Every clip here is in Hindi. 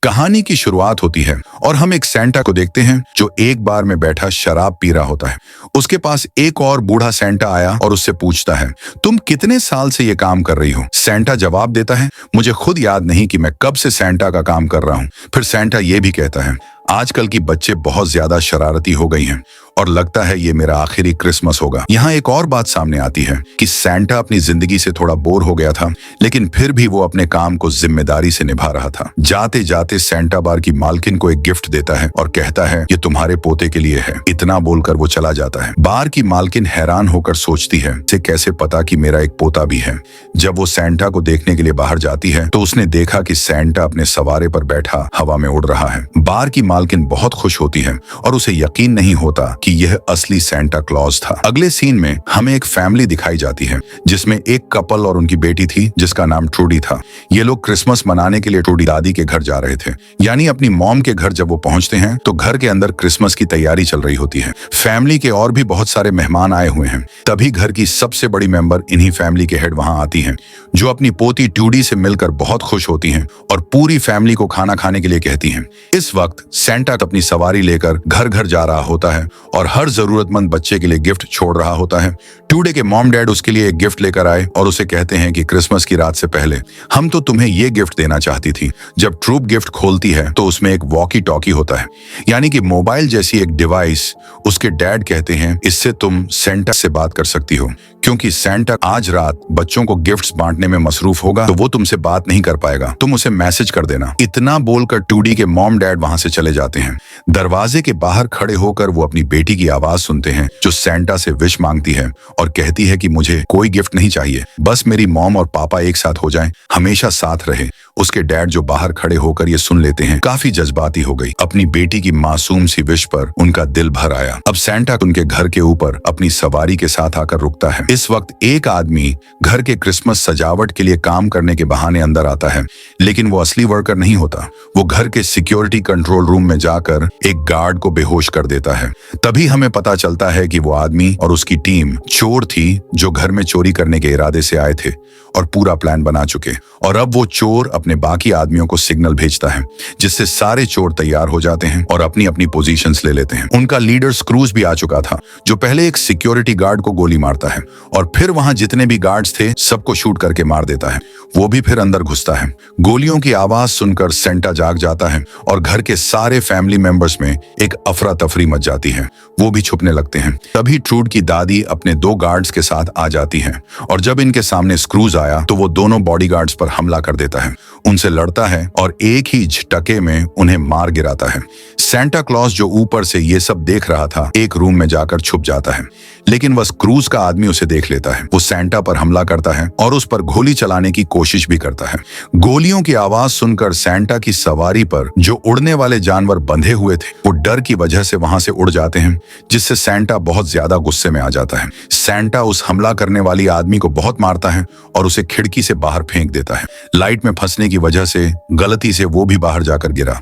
कहानी की शुरुआत होती है और हम एक सेंटा को देखते हैं जो एक बार में बैठा शराब पी रहा होता है। उसके पास एक और बूढ़ा सेंटा आया और उससे पूछता है, तुम कितने साल से ये काम कर रही हो? सेंटा जवाब देता है, मुझे खुद याद नहीं कि मैं कब से सेंटा का काम कर रहा हूँ। फिर सेंटा ये भी कहता है, आजकल की बच्चे बहुत ज्यादा शरारती हो गई हैं और लगता है ये मेरा आखिरी क्रिसमस होगा। यहाँ एक और बात सामने आती है कि सेंटा अपनी जिंदगी से थोड़ा बोर हो गया था, लेकिन फिर भी वो अपने काम को जिम्मेदारी से निभा रहा था। जाते जाते सेंटा बार की मालकिन को एक गिफ्ट देता है और कहता है, ये तुम्हारे पोते के लिए है। इतना बोलकर वो चला जाता है। बार की मालकिन हैरान होकर सोचती है, इसे कैसे पता कि मेरा एक पोता भी है। जब वो सेंटा को देखने के लिए बाहर जाती है तो उसने देखा कि सेंटा अपने सवारे पर बैठा हवा में उड़ रहा है। बार की मालकिन बहुत खुश होती है और उसे यकीन नहीं होता कि यह असली सेंटा क्लॉज था। अगले सीन में हमें एक फैमिली दिखाई जाती है जिसमें एक कपल और उनकी बेटी थी जिसका नाम ट्रूडी था। ये लोग क्रिसमस मनाने के लिए ट्रूडी दादी के घर जा रहे थे, यानी अपनी मॉम के घर। जब वो पहुंचते हैं तो घर के अंदर क्रिसमस की तैयारी चल रही होती है। फैमिली के और भी बहुत सारे मेहमान आए हुए हैं। तभी घर की सबसे बड़ी मेंबर इन्हीं फैमिली के हेड वहां आती है, जो अपनी पोती ट्रूडी से मिलकर बहुत खुश होती है और पूरी फैमिली को खाना खाने के लिए कहती है। इस वक्त सेंटा अपनी सवारी लेकर घर घर जा रहा होता है और हर जरूरतमंद बच्चे के लिए गिफ्ट छोड़ रहा होता है। ट्रूडी के मॉम डैड उसके लिए एक गिफ्ट लेकर आए और उसे कहते हैं कि क्रिसमस की रात से पहले हम तो तुम्हें ये गिफ्ट देना चाहती थी। जब ट्रूप गिफ्ट खोलती है तो उसमें एक वॉकी टॉकी होता है, यानी कि मोबाइल जैसी एक डिवाइस। उसके डैड कहते हैं, इससे तुम सेंटा से बात कर सकती हो, क्योंकि सेंटा आज रात बच्चों को गिफ्ट्स बांटने में मसरूफ होगा तो वो तुमसे बात नहीं कर पाएगा, तुम उसे मैसेज कर देना। इतना बोलकर ट्रूडी के मॉम डैड वहां से चले जाते हैं। दरवाजे के बाहर खड़े होकर वो अपनी बेटी की आवाज सुनते हैं जो सेंटा से विश मांगती है और कहती है कि मुझे कोई गिफ्ट नहीं चाहिए, बस मेरी मॉम और पापा एक साथ हो जाएं, हमेशा साथ रहे। उसके डैड जो बाहर खड़े होकर ये सुन लेते हैं काफी जज्बाती हो गई। अपनी बेटी की मासूम सी विश पर उनका दिल भर आया। अब सेंटा उनके घर के ऊपर अपनी सवारी के साथ आकर रुकता है। इस वक्त एक आदमी घर के क्रिसमस सजावट के लिए काम करने के बहाने अंदर आता है, लेकिन वो असली वर्कर नहीं होता। वो घर के सिक्योरिटी कंट्रोल रूम में जाकर एक गार्ड को बेहोश कर देता है। तभी हमें पता चलता है कि वो आदमी और उसकी टीम चोर थी जो घर में चोरी करने के इरादे से आए थे और पूरा प्लान बना चुके। और अब वो चोर अपने बाकी आदमियों को सिग्नल भेजता है, जिससे सारे चोर तैयार हो जाते हैं और अपनी अपनी पोजीशंस ले लेते हैं। उनका लीडर स्क्रूज भी आ चुका था, जो पहले एक सिक्योरिटी गार्ड को गोली मारता है और फिर वहां जितने भी गार्ड्स थे सबको शूट करके मार देता है। वो भी फिर अंदर घुसता है। गोलियों की आवाज सुनकर सेंटा जाग जाता है और घर के सारे फैमिली मेंबर्स में एक अफरा तफरी मच जाती है। वो भी छुपने लगते हैं। तभी ट्रूड की दादी अपने 2 गार्ड्स के साथ आ जाती है और जब इनके सामने स्क्रूज आया तो वो दोनों बॉडीगार्ड्स पर हमला कर देता है, उनसे लड़ता है और एक ही झटके में उन्हें मार गिराता है। सेंटा क्लॉज जो ऊपर से ये सब देख रहा था एक रूम में जाकर छुप जाता है, लेकिन वह स्क्रूज का आदमी उसे देख लेता है। वो सेंटा पर हमला करता है और उस पर गोली चलाने की कोशिश भी करता है। गोलियों की आवाज सुनकर सेंटा की सवारी पर जो उड़ने वाले जानवर बंधे हुए थे वो डर की वजह से वहां से उड़ जाते हैं, जिससे सेंटा बहुत ज्यादा गुस्से में आ जाता है। सेंटा उस हमला करने वाली आदमी को बहुत मारता है और उसे खिड़की से बाहर फेंक देता है। लाइट में फंसने की वजह से गलती से वो भी बाहर जाकर गिरा।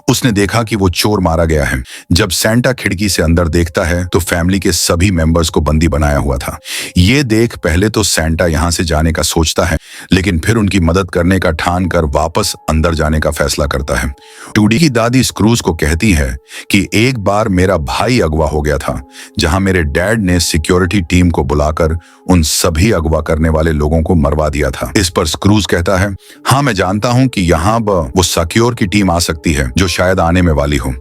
उसने देखा कि वो चोर मारा गया है। जब सेंटा खिड़की से अंदर देखता है तो फैमिली के सभी मेंबर्स को बंदी बनाया हुआ था। ये देख पहले तो सेंटा यहां से जाने का सोचता है, लेकिन फिर उनकी मदद करने का ठान कर वापस अंदर जाने का फैसला करता है। ट्रूडी की दादी स्क्रूज को कहती है कि एक बार मेरा भाई अगवा हो गया था, जहां मेरे डैड ने सिक्योरिटी टीम को बुलाकर उन सभी अगवा करने वाले लोगों को मरवा दिया था। इस पर स्क्रूज कहता है, हाँ मैं जानता हूं कि यहाँ वो सिक्योर की टीम आ सकती है जो शायद आने में वाली हो।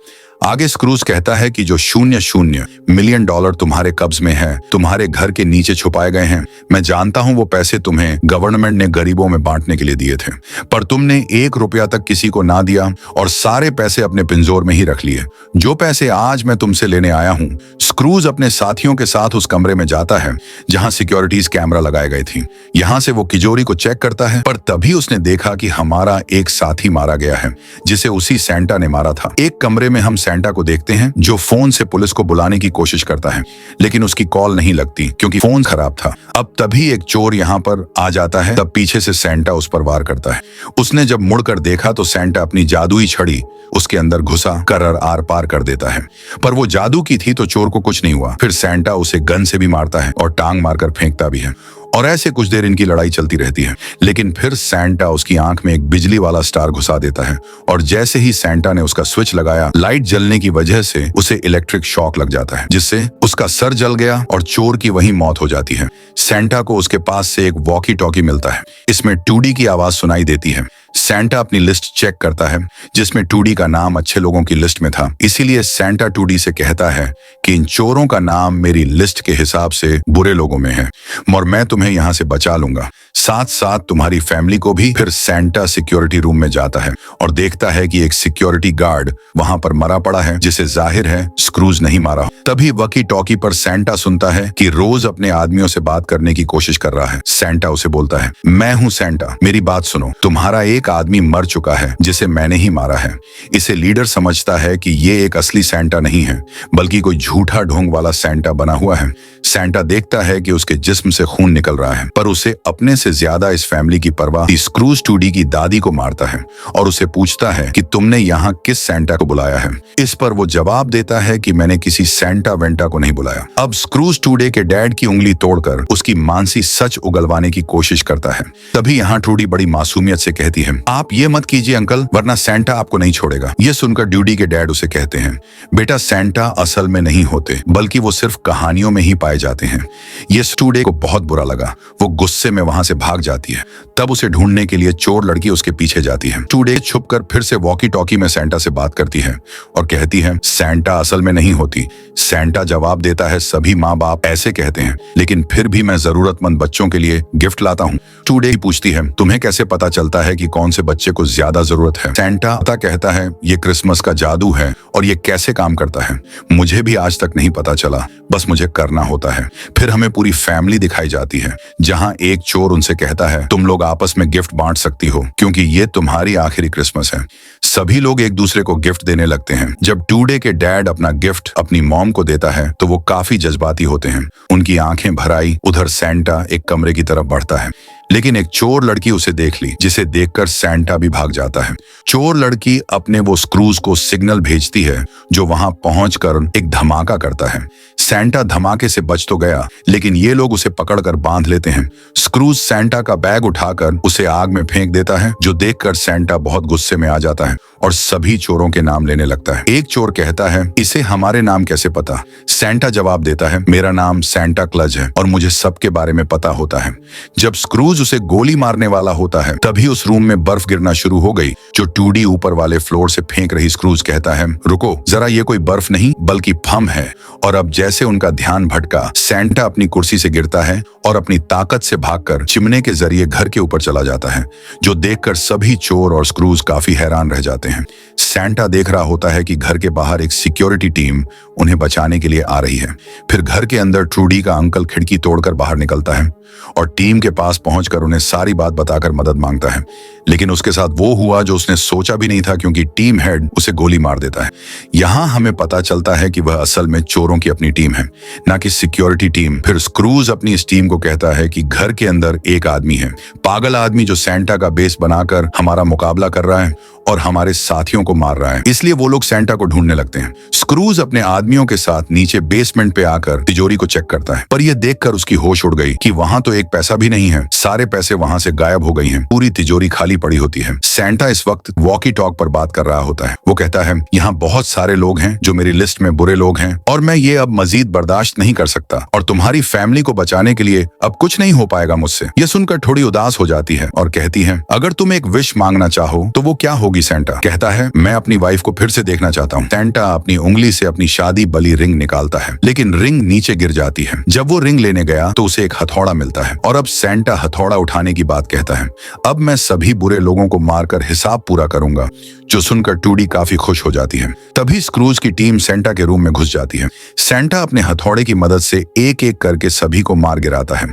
आगे स्क्रूज कहता है कि जो $0 मिलियन तुम्हारे कब्ज में है, तुम्हारे घर के नीचे छुपाए गए हैं। मैं जानता हूं वो पैसे तुम्हें गवर्नमेंट ने गरीबों में बांटने के लिए दिए थे, पर तुमने 1 रुपया तक किसी को ना दिया और सारे पैसे अपने पिंजोर में ही रख लिए। जो पैसे आज मैं तुमसे लेने आया हूं। स्क्रूज अपने साथियों के साथ उस कमरे में जाता है जहां सिक्योरिटीज कैमरा लगाए गए थे। यहां से वो तिजोरी को चेक करता है, पर तभी उसने देखा कि हमारा एक साथी मारा गया है, जिसे उसी सेंटा ने मारा था। एक कमरे में हम सेंटा को देखते हैं जो फोन से पुलिस को बुलाने की कोशिश करता है, लेकिन उसकी कॉल नहीं लगती क्योंकि फोन खराब था। अब तभी एक चोर यहाँ पर आ जाता है, तब पीछे से सेंटा उस पर वार करता है। उसने जब मुड़कर देखा तो सेंटा अपनी जादुई छड़ी उसके अंदर घुसा कर आर पार कर देता है, पर वो जादू की थी तो चोर को कुछ नहीं हुआ। फिर सेंटा उसे गन से भी मारता है और टांग मारकर फेंकता भी है और ऐसे कुछ देर इनकी लड़ाई चलती रहती है। लेकिन फिर सैंटा उसकी आंख में एक बिजली वाला स्टार घुसा देता है और जैसे ही सैंटा ने उसका स्विच लगाया, लाइट जलने की वजह से उसे इलेक्ट्रिक शॉक लग जाता है, जिससे उसका सर जल गया और चोर की वहीं मौत हो जाती है। सैंटा को उसके पास से एक वॉकी टॉकी मिलता है। इसमें टूडी की आवाज सुनाई देती है। सैंटा अपनी लिस्ट चेक करता है, जिसमें टूडी का नाम अच्छे लोगों की लिस्ट में था। इसीलिए सैंटा टूडी से कहता है कि इन चोरों का नाम मेरी लिस्ट के हिसाब से बुरे लोगों में है और मैं तुम्हें यहाँ से बचा लूंगा, साथ साथ तुम्हारी फैमिली को भी। फिर सैंटा सिक्योरिटी रूम में जाता है और देखता है कि एक सिक्योरिटी गार्ड वहां पर मरा पड़ा है, जिसे जाहिर है स्क्रूज नहीं मारा। तभी वॉकी टॉकी पर सैंटा सुनता है कि रोज अपने आदमियों से बात करने की कोशिश कर रहा है। सैंटा उसे बोलता है, मैं हूं सैंटा, मेरी बात सुनो। तुम्हारा एक आदमी मर चुका है जिसे मैंने ही मारा है। इसे लीडर समझता है कि ये एक असली सैंटा नहीं है, बल्कि कोई झूठा ढोंग वाला सैंटा बना हुआ है। सैंटा देखता है कि उसके जिस्म से खून निकल रहा है, पर उसे अपने से ज्यादा इस फैमिली की परवाह स्क्रूज टूडी की दादी को मारता है और उसे पूछता है कि तुमने यहाँ किस सैंटा को बुलाया है। इस पर वो जवाब देता है कि मैंने किसी सैंटा वेंटा को नहीं बुलाया। अब स्क्रूज टूडे के डैड की उंगली तोड़कर उसकी मानसी सच उगलवाने की कोशिश करता है। तभी यहाँ टूडी बड़ी मासूमियत से कहती है, आप ये मत कीजिए अंकल, वरना सैंटा आपको नहीं छोड़ेगा। ये सुनकर ड्यूडी के डैड उसे कहते हैं, बेटा सैंटा असल में नहीं होते, बल्कि वो सिर्फ कहानियों में ही पाए जाते हैं। ये टूडे को बहुत बुरा लगा। वो गुस्से में वहां से भाग जाती है। तब उसे ढूंढने के लिए चोर लड़की उसके पीछे जाती है। टूडे छुपकर फिर से वॉकी टॉकी में सैंटा से बात करती है और कहती है, सैंटा असल में नहीं होती। सैंटा जवाब देता है, सभी माँ बाप ऐसे कहते हैं, लेकिन फिर भी मैं जरूरतमंद बच्चों के लिए गिफ्ट लाता हूँ। टूडे पूछती है, तुम्हें कैसे पता चलता है कि कौन से बच्चे को ज्यादा जरूरत है? सैंटा कहता है, ये क्रिसमस का जादू है और ये कैसे काम करता है मुझे भी आज तक नहीं पता चला, बस मुझे करना होता है। फिर हमें पूरी फैमिली दिखाई जाती है, जहां एक चोर उनसे कहता है, तुम लोग आपस में गिफ्ट बांट सकती हो क्योंकि ये तुम्हारी आखिरी क्रिसमस है। सभी लोग एक दूसरे को गिफ्ट देने लगते हैं। जब टूडे के डैड अपना गिफ्ट अपनी मॉम को देता है तो वो काफी जज्बाती होते हैं। उनकी आंखें भर आई। उधर सैंटा एक कमरे की तरफ बढ़ता है, लेकिन एक चोर लड़की उसे देख ली, जिसे देखकर सैंटा भी भाग जाता है। चोर लड़की अपने वो स्क्रूज को सिग्नल भेजती है, जो वहां पहुंचकर एक धमाका करता है। सैंटा धमाके से बच तो गया, लेकिन ये लोग उसे पकड़कर बांध लेते हैं। स्क्रूज सैंटा का बैग उठाकर उसे आग में फेंक देता है, जो देखकर सैंटा बहुत गुस्से में आ जाता है और सभी चोरों के नाम लेने लगता है। एक चोर कहता है, इसे हमारे नाम कैसे पता? सैंटा जवाब देता है, मेरा नाम सैंटा क्लज है और मुझे सबके बारे में पता होता है। जब स्क्रूज उसे गोली मारने वाला होता है, तभी उस रूम में बर्फ गिरना शुरू हो गई, जो टूडी ऊपर वाले फ्लोर से फेंक रही। स्क्रूज कहता है, रुको जरा, ये कोई बर्फ नहीं बल्कि फम है। और अब जैसे उनका ध्यान भटका, सैंटा अपनी कुर्सी से गिरता है और अपनी ताकत से भागकर चिमने के जरिए घर के ऊपर चला जाता है, जो देखकर सभी चोर और स्क्रूज काफी हैरान रह जाते हैं। सैंटा देख रहा होता है कि घर के बाहर एक सिक्योरिटी टीम उन्हें बचाने के लिए आ रही है। फिर घर के अंदर ट्रूडी का अंकल खिड़की तोड़कर बाहर निकलता है और टीम के पास पहुंचकर उन्हें सारी बात बताकर मदद मांगता है। लेकिन उसके साथ वो हुआ जो उसने सोचा भी नहीं था, क्योंकि टीम हेड उसे गोली मार देता है। यहाँ हमें पता चलता है कि वह असल में चोरों की अपनी टीम है, ना कि सिक्योरिटी टीम। फिर स्क्रूज अपनी इस टीम को कहता है कि घर के अंदर एक आदमी है, पागल आदमी, जो सैंटा का बेस बनाकर हमारा मुकाबला कर रहा है और हमारे साथियों को मार रहा है। इसलिए वो लोग सैंटा को ढूंढने लगते हैं। स्क्रूज अपने आदमियों के साथ नीचे बेसमेंट पे आकर तिजोरी को चेक करता है, पर यह देखकर उसकी होश उड़ गई कि वहां तो एक पैसा भी नहीं है। सारे पैसे वहां से गायब हो गई हैं। पूरी तिजोरी खाली पड़ी होती है। सैंटा इस वक्त वॉकी टॉक पर बात कर रहा होता है। वो कहता है, यहाँ बहुत सारे लोग हैं जो मेरी लिस्ट में बुरे लोग हैं और मैं ये अब मजीद बर्दाश्त नहीं कर सकता और तुम्हारी फैमिली को बचाने के लिए अब कुछ नहीं हो पाएगा मुझसे। यह सुनकर थोड़ी उदास हो जाती है और कहती है, अगर तुम एक विश मांगना चाहो तो वो क्या होगी? सैंटा कहता है, मैं अपनी वाइफ को फिर से देखना चाहता हूँ। सैंटा अपनी उंगली से अपनी शादी बली रिंग निकालता है, लेकिन रिंग नीचे गिर जाती है। जब वो रिंग लेने गया तो उसे एक हथौड़ा मिलता है और अब सैंटा हथौड़ा उठाने की बात कहता है। अब मैं सभी बुरे लोगों को मारकर हिसाब पूरा करूंगा, जो सुनकर टूडी काफी खुश हो जाती है। तभी स्क्रूज की टीम सैंटा के रूम में घुस जाती है। सैंटा अपने हथौड़े की मदद से एक एक करके सभी को मार गिराता है।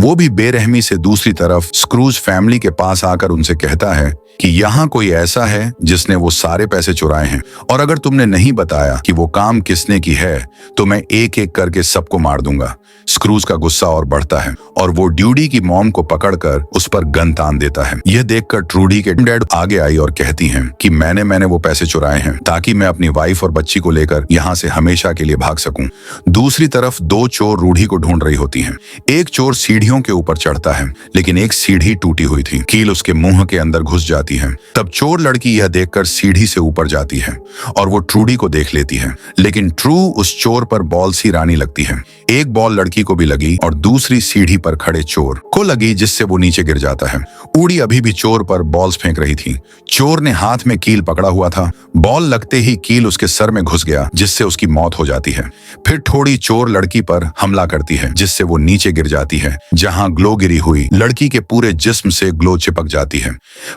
वो भी बेरहमी से। दूसरी तरफ स्क्रूज फैमिली के पास आकर उनसे कहता है कि यहाँ कोई ऐसा है जिसने वो सारे पैसे चुराए हैं और अगर तुमने नहीं बताया कि वो काम किसने की है तो मैं एक एक करके सबको मार दूंगा। स्क्रूज का गुस्सा और बढ़ता है और वो ड्यूडी की मॉम को पकड़कर उस पर गन तान देता है। यह देखकर ट्रूडी के डैड आगे आई और कहती हैं कि मैंने वो पैसे चुराए हैं ताकि मैं अपनी वाइफ और बच्ची को लेकर यहाँ से हमेशा के लिए भाग सकूं। दूसरी तरफ दो चोर रूढ़ी को ढूंढ रही होती हैं। एक चोर सीढ़ियों के ऊपर चढ़ता है, लेकिन एक सीढ़ी टूटी हुई थी, कील उसके मुंह के अंदर घुस जाती है। तब चोर लड़की यह देखकर सीढ़ी से ऊपर जाती है और वो ट्रूडी को देख लेती है, लेकिन ट्रू उस चोर पर बॉल सी रानी लगती है। एक बॉल लड़की को भी लगी और दूसरी सीढ़ी पर खड़े चोर को लगी, जिससे वो नीचे गिर जाता है। ऊड़ी अभी भी चोर पर बॉल्स फेंक रही थी। चोर ने हाथ में कील पकड़ा हुआ था। बॉल लगते ही कील उसके सर में घुस गया, जिससे उसकी मौत हो जाती है। फिर थोड़ी चोर लड़की पर हमला करती है, जिससे वो नीचे गिर जाती है, जहां ग्लो गिरी हुई लड़की के पूरे जिस्म से ग्लो चिपक जाती है।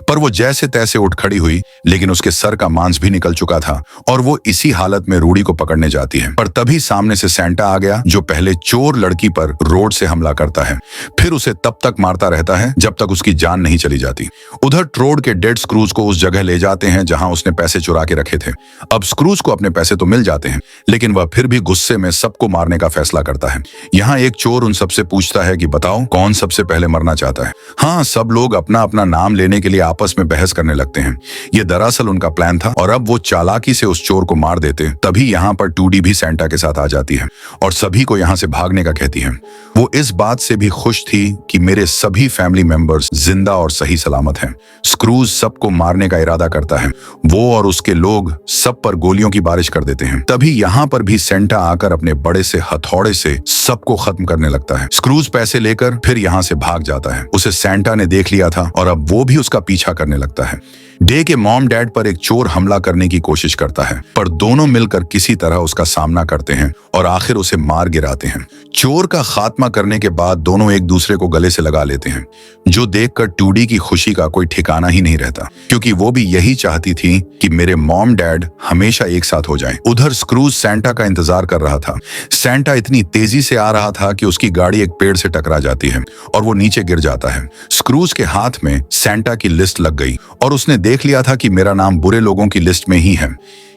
पर वो जैसे तैसे उठ खड़ी हुई, लेकिन उसके सर का मांस भी निकल चुका था और वो इसी हालत में रूडी को पकड़ने जाती है। पर तभी सामने से सेंटा आ गया, जो पहले चोर लड़की पर रोड से हमला करता है, फिर उसे तब तक मारता रहता है जब तक उसकी जान नहीं चली जाती। उधर ट्रोड के डेड स्क्रूज को उस जगह ले जाते हैं जहां उसने पैसे चुरा के रखे थे। अब स्क्रूज को अपने पैसे तो मिल जाते हैं, लेकिन वह फिर भी गुस्से में सबको मारने का फैसला करता है। यहाँ एक चोर उन सबसे पूछता है कि बताओ कौन सबसे पहले मरना चाहता है। हाँ, सब लोग अपना अपना नाम लेने के लिए आपस में बहस करने लगते हैं। ये दरअसल उनका प्लान था और अब वो चालाकी से उस चोर को मार देते। तभी यहाँ पर टूडी भी सेंटा के साथ आ जाती है और सभी को यहाँ से भागने का कहती है। वो इस बात से भी खुश थी कि मेरे सभी फैमिली मेंबर्स जिंदा और सही सलामत हैं। स्क्रूज सबको मारने का इरादा करता है। वो और उसके लोग सब पर गोलियों की बारिश कर देते हैं। तभी यहाँ पर भी सेंटा आकर अपने बड़े से हथौड़े से सबको खत्म करने लगता है। स्क्रूज पैसे लेकर फिर यहाँ से भाग जाता है। उसे सेंटा ने देख लिया था और अब वो भी उसका पीछा करने लगता है। डे के मॉम डैड पर एक चोर हमला करने की कोशिश करता है, पर दोनों मिलकर किसी तरह उसका सामना करते हैं और आखिर उसे मार गिराते हैं। चोर का खात्मा करने के बाद दोनों एक दूसरे को गले से लगा लेते हैं, जो देखकर टूडी की खुशी का कोई ठिकाना ही नहीं रहता, क्योंकि वो भी यही चाहती थी कि मेरे मॉम डैड हमेशा एक साथ हो जाएं। उधर स्क्रूज सेंटा का इंतजार कर रहा था। सेंटा इतनी तेजी से आ रहा था कि उसकी गाड़ी एक पेड़ से टकरा जाती है और वो नीचे गिर जाता है। स्क्रूज के हाथ में सेंटा की लिस्ट लग गई और उसने देख लिया था कि मेरा नाम बुरे लोगों की लिस्ट में ही है।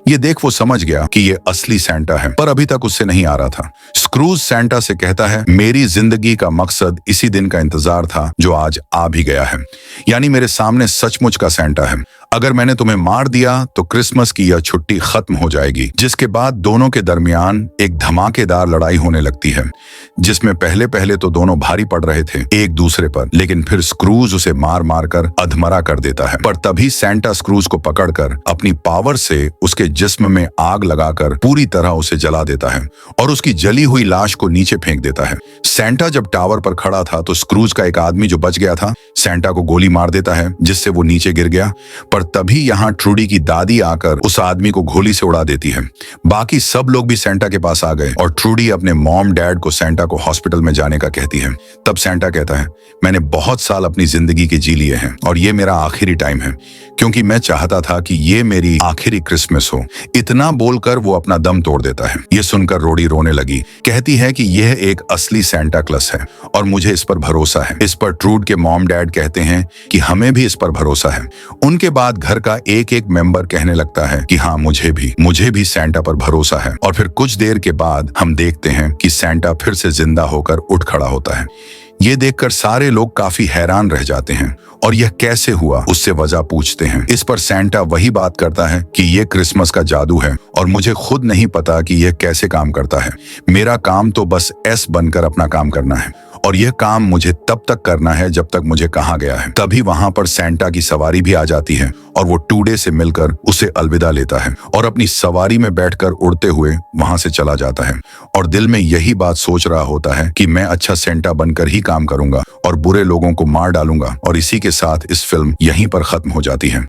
ये देख वो समझ गया कि ये असली सेंटा है, पर अभी तक उससे नहीं आ रहा था। स्क्रूज सेंटा से कहता है, मेरी जिंदगी का मकसद इसी दिन का इंतजार था जो आज आ भी गया है। यानी मेरे सामने सचमुच का सेंटा है। अगर मैंने तुम्हें मार दिया तो क्रिसमस की यह छुट्टी खत्म हो जाएगी। जिसके बाद दोनों के दरमियान एक धमाकेदार लड़ाई होने लगती है, जिसमें पहले पहले तो दोनों भारी पड़ रहे थे एक दूसरे पर, लेकिन फिर स्क्रूज उसे मार मार कर अधमरा कर देता है। पर तभी सेंटा स्क्रूज को पकड़कर अपनी पावर से उसके जिस्म में आग लगाकर पूरी तरह उसे जला देता है और उसकी जली हुई लाश को नीचे फेंक देता है। सेंटा जब टावर पर खड़ा था तो स्क्रूज का एक आदमी जो बच गया था सेंटा को गोली मार देता है, जिससे वो नीचे गिर गया। पर तभी यहाँ ट्रूडी की दादी आकर उस आदमी को गोली से उड़ा देती है। बाकी सब लोग भी सेंटा के पास आ गए और ट्रूडी अपने मॉम डैड को सेंटा को हॉस्पिटल में जाने का कहती है। तब सेंटा कहता है, मैंने बहुत साल अपनी जिंदगी के जी लिए हैं और ये मेरा आखिरी टाइम है, क्योंकि मैं चाहता था कि ये मेरी आखिरी क्रिसमस हो। इतना बोलकर वो अपना दम तोड़ देता है। ये सुनकर रोडी रोने लगी, कहती है कि यह एक असली सेंटा क्लॉस है और मुझे इस पर भरोसा है। इस पर ट्रूड के मॉम डैड कहते हैं कि हमें भी इस पर भरोसा है। उनके बाद घर का एक एक मेंबर कहने लगता है कि हाँ, मुझे भी सेंटा पर भरोसा है। और फिर कुछ देर के बाद हम देखते हैं कि सेंटा फिर से जिंदा होकर उठ खड़ा होता है। ये देखकर सारे लोग काफी हैरान रह जाते हैं और यह कैसे हुआ उससे वजह पूछते हैं। इस पर सेंटा वही बात करता है कि यह क्रिसमस का जादू है और मुझे खुद नहीं पता कि यह कैसे काम करता है। मेरा काम तो बस एस बनकर अपना काम करना है और यह काम मुझे तब तक करना है जब तक मुझे कहा गया है। तभी वहां पर सेंटा की सवारी भी आ जाती है और वो टूडे से मिलकर उसे अलविदा लेता है और अपनी सवारी में बैठकर उड़ते हुए वहां से चला जाता है और दिल में यही बात सोच रहा होता है कि मैं अच्छा सेंटा बनकर ही काम करूंगा और बुरे लोगों को मार डालूंगा। और इसी के साथ इस फिल्म यहीं पर खत्म हो जाती है।